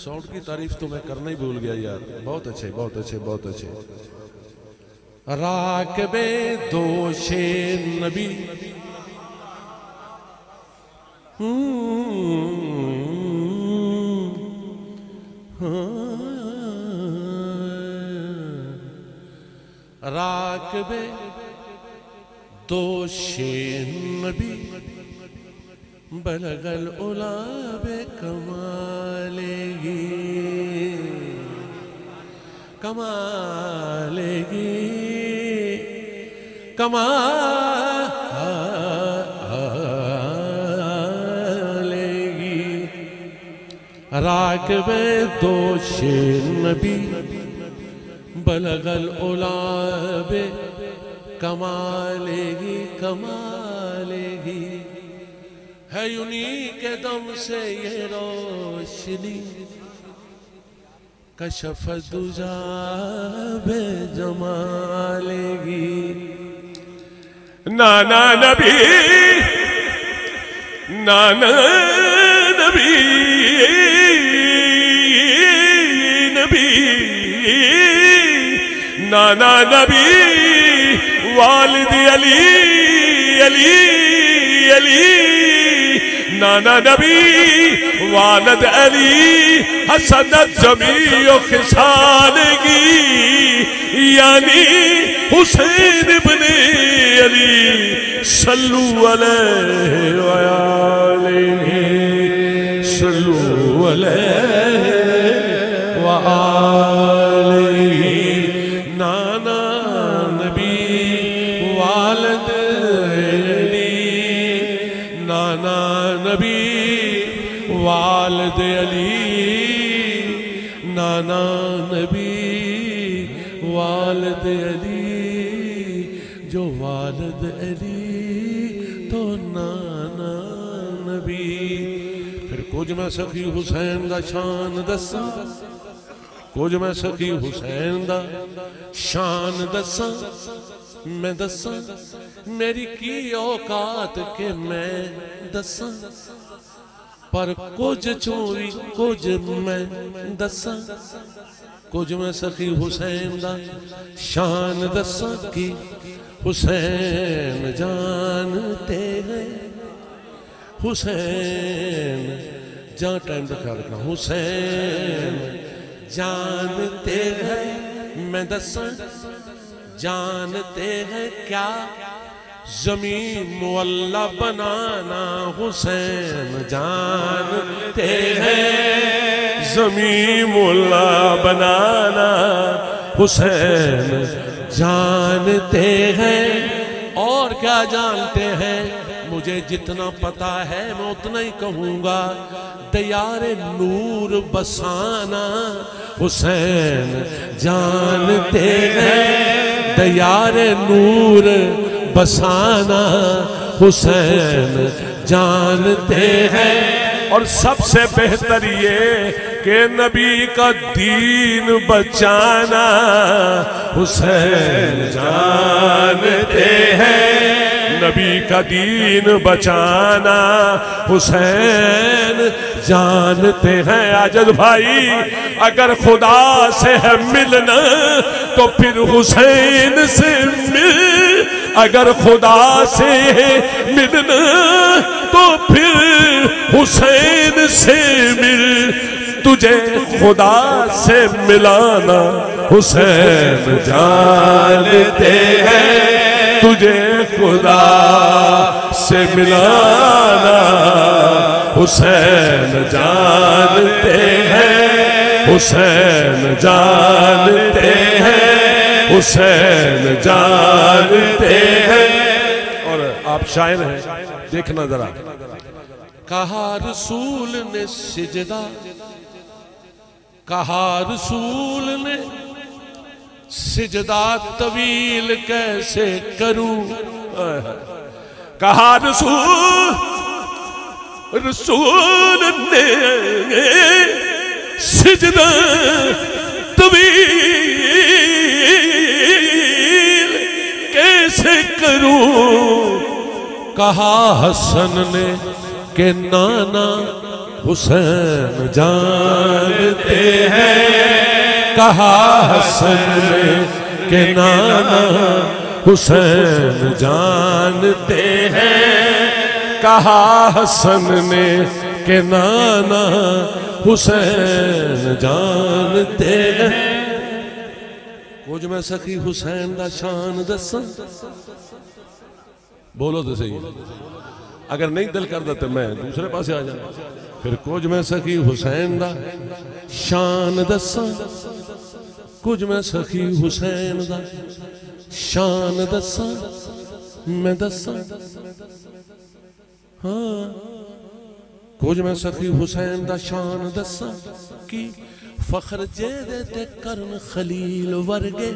Sound کی تعریف تو میں کرنا ہی بھول گیا یار. بہت اچھے بہت اچھے بہت اچھے. راکب دوش نبی راکب دوش نبی بلغ العلا بکمالہ کمالہ کمالہ راکب دوش نبی بلغ العلا بکمالہ کمالہ ہے انہی کے دم سے یہ روشنی کشف دجا بے جمالہ نانا نبی نانا نبی نبی نانا نبی والد علی علی علی نانا نبی والد علی حسنت جمیع خصالگی یعنی حسین ابن علی صلو علیہ وآلہ صلو علیہ وآلہ نانا نبی والد علی نانا نبی والد علی نانا نبی والد علی جو والد علی تو نانا نبی. پھر کچھ میں سخی حسین دا شان دساں کچھ میں سخی حسین دا شان دساں میں دساں میری کی اوقات کے میں دساں پر کچھ چوری کچھ میں دساں کچھ میں سخی حسین دا شان دساں کی حسین جانتے ہیں حسین جہاں ٹائم کا خیال رکھنا حسین جانتے ہیں میں دساں جانتے ہیں کیا زمین معلّہ بنانا حسین جانتے ہیں زمین معلّہ بنانا حسین جانتے ہیں اور کیا جانتے ہیں مجھے جتنا پتا ہے میں اتنا ہی کہوں گا دیار نور بسانا حسین جانتے ہیں دیار نور بسانا حسین جانتے ہیں اور سب سے بہتر یہ کہ نبی کا دین بچانا حسین جانتے ہیں نبی کا دین بچانا حسین جانتے ہیں. عاجز بھائی اگر خدا سے ہے ملنا تو پھر حسین سے مل اگر خدا سے ہے ملنا تو پھر حسین سے مل تجھے خدا سے ملانا حسین جانتے ہیں تجھے خدا سے ملانا حسین جانتے ہیں حسین جانتے ہیں حسین جانتے ہیں. اور آپ شاعر ہیں، دیکھنا ذرا. کہا رسول نے سجدہ، کہا رسول نے سجدہ طویل کیسے کروں. کہا رسول نے سجدہ طویل کیسے کروں. کہا حسن نے کہ نانا حسین جانتے ہیں. کہا حسن نے کہ نانا حسین جانتے ہیں. کہا حسن نے کہ نانا حسین جانتے ہیں. کچھ میں سخی حسین دا شان دساں. بولو تو صحیح. اگر نہیں دل کر دیتے میں دوسرے پاسے آ جانا. پھر کچھ میں سخی حسین دا شان دساں. کچھ میں سخی حسین دا شان دساں. میں دساں ہاں. کچھ میں سخی حسین دا شان دساں کی فخر جیدے تے کرن خلیل ورگے.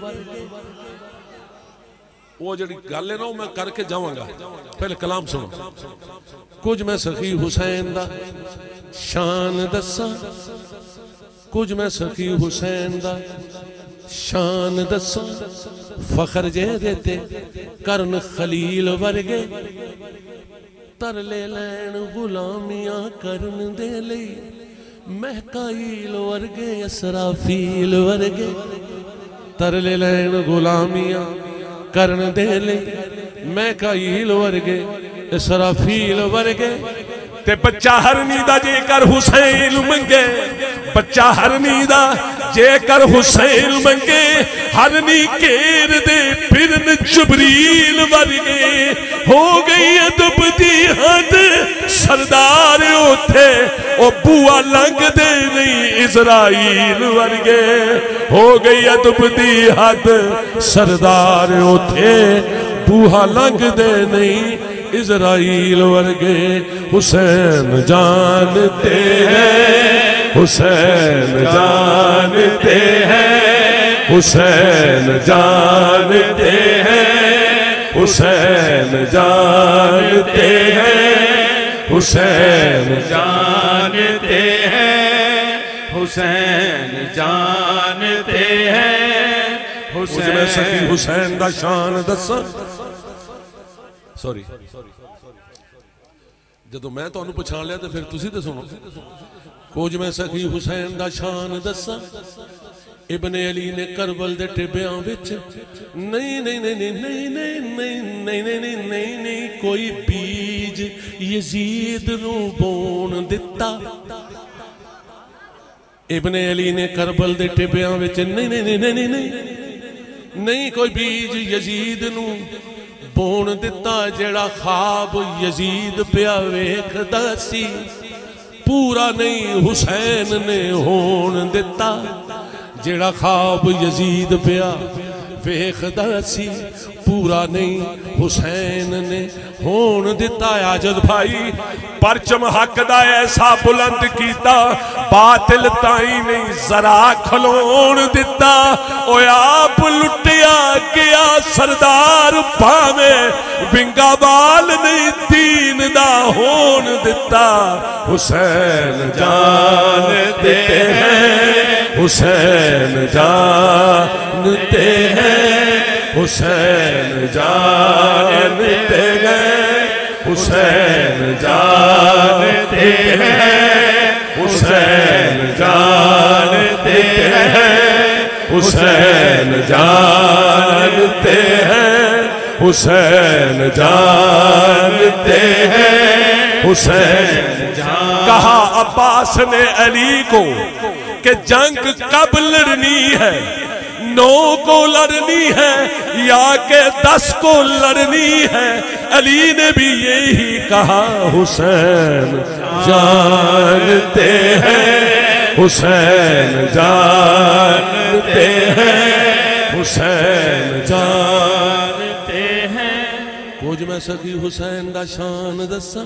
وہ جڑی گالے نہ میں کر کے جاؤں گا، پہلے کلام سنو. کچھ میں سخی حسین دا شان دساں. کچھ میں سخی حسین دا شان دساں فخر جیدے تے کرن خلیل ورگے. ترلے لین غلامیاں کرن دے لئی مہکائیل ورگے اسرافیل ورگے. ترلے لین غلامیاں کرن دے لئی مہکائیل ورگے اسرافیل ورگے. تے بچہ ہر نیدہ جے کر حسین منگے. بچہ ہر نیدہ جے کر حسین منگے. ہر نی کیر دے پھرن جبریل ورگے. ہو گئی ادب دی حد سردار اوتھے او بوا لنگ دے نہیں اسرائیل ورگے. ہو گئی ادب دی حد سردار اوتھے بوا لنگ دے نہیں اسرائیل ورگے. حسین جانتے ہیں، حسین جانتے ہیں، حسین جانتے ہیں، حسین جانتے ہیں، حسین جانتے ہیں، حسین جانتے ہیں. حسین سخی حسین دا شان دساں. سوری جدو میں تو انہوں پچھان لیا تو پھر تسی تے سنو. کچھ میں سخی حسین دا شان دساں. ابن علی نے کربل دے ٹبیاں وچ نہیں نہیں نہیں نہیں نہیں نہیں نہیں نہیں نہیں نہیں نہیں کوئی بیج یزید نو بون دتا. ابن علی نے کربل دے ٹبیاں وچ نہیں نہیں نہیں نہیں نہیں نہیں کوئی بیج یزید نو بون دتا. جیڑا خواب یزید پیا ویکھدا سی پورا نہیں حسین نے ہون دتا. جیڑا خواب یزید پیا ویکھدا سی پورا نہیں حسین نے ہون دتا. عاجز بھائی پرچم حق دا ایسا بلند کیتا باطل تائیں نہیں ذرا کھلون دتا. اوے آپ لٹیا گیا سردار پاوے ونگا بال نہیں دین دا ہون دتا. حسین جانتے ہیں، حسین جانتے ہیں، حسین جانتے ہیں، حسین جانتے ہیں، حسین جانتے ہیں، حسین جانتے ہیں، حسین جانتے ہیں، حسین جانتے. کہا عباس نے علی کو کہ جنگ کب لڑنی ہے، 9 کو لڑنی ہے یا کہ 10 کو لڑنی ہے. علی نے بھی یہی کہا حسین جانتے ہیں، حسین جانتے ہیں، حسین جانتے ہیں کچھ میں سخی حسین دا شان دساں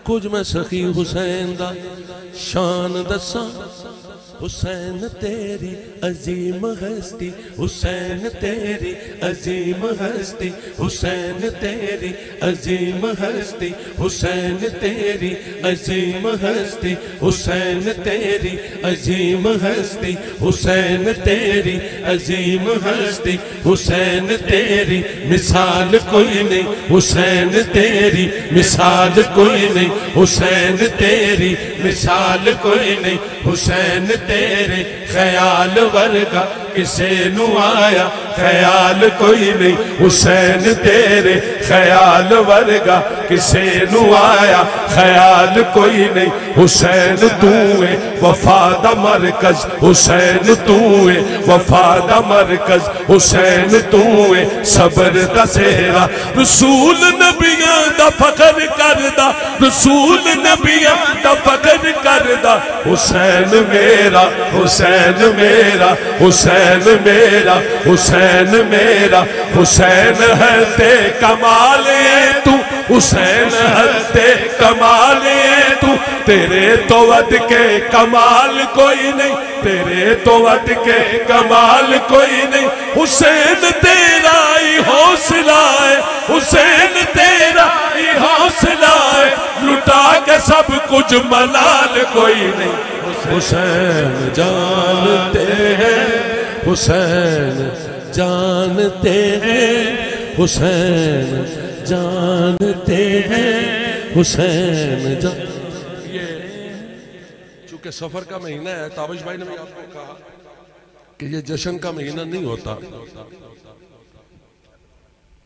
کچھ میں سخی حسین دا شان دساں حسین تیری عظیم ہستی حسین تیری عظیم ہستی حسین تیری عظیم ہستی حسین تیری عظیم ہستی حسین تیری عظیم ہستی حسین تیری عظیم ہستی حسین تیری مثال کوئی نہیں حسین تیری مثال کوئی نہیں حسین تیری مثال کوئی نہیں حسین تیرے خیال ورگا کسے نو آیا خیال کوئی نہیں حسین تیرے خیال ورگا کسے نو آیا خیال کوئی نہیں حسین توئے وفا دا مرکز حسین توئے وفا دا مرکز حسین توئے صبر دا سہرا رسول نبیاں دا فخر کردہ رسول نبیاں دا فخر کردہ حسین میرا حسین میرا حسین میرا حسین میرا حسین ہے تے کمال تو حسین ہے تے کمال تو تیرے تو ود کے کمال کوئی نہیں تیرے تو ود کے کمال کوئی نہیں حسین تیرا ہی حوصلہ ہے حسین تیرا ہی حوصلہ ہے لٹا کے سب کچھ ملال کوئی نہیں حسین جانتے ہیں حسین جانتے ہیں حسین جانتے ہیں حسین یہ چونکہ سفر کا مہینہ ہے تابش بھائی نے بھی آپ کو کہا کہ یہ جشن کا مہینہ نہیں ہوتا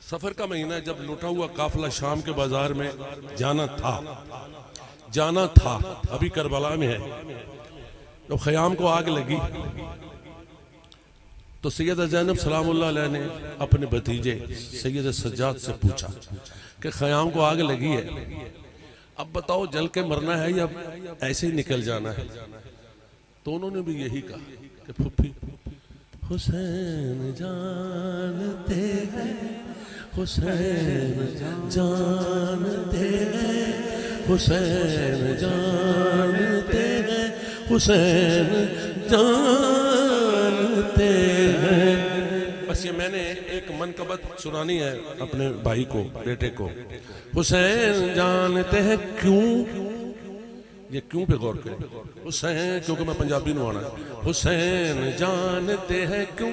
سفر کا مہینہ ہے جب لٹا ہوا قافلہ شام کے بازار میں جانا تھا ابھی کربلا میں ہے جب خیام کو آگ لگی تو سیدہ زینب سلام اللہ علیہ نے اپنے بھتیجے سید سجاد سے پوچھا کہ خیام کو آگ لگی ہے اب بتاؤ جل کے مرنا ہے یا ایسے ہی نکل جانا ہے تو انہوں نے بھی یہی کہا کہ پھپھی حسین جانتے ہیں حسین جانتے ہیں حسین جانتے ہیں حسین جانتے ہیں بس یہ میں نے ایک منقبت سنانی ہے اپنے بھائی کو بیٹے کو حسین جانتے ہیں کیوں یہ کیوں پہ غور کریں حسین کیونکہ میں پنجابی نوانا حسین جانتے ہیں کیوں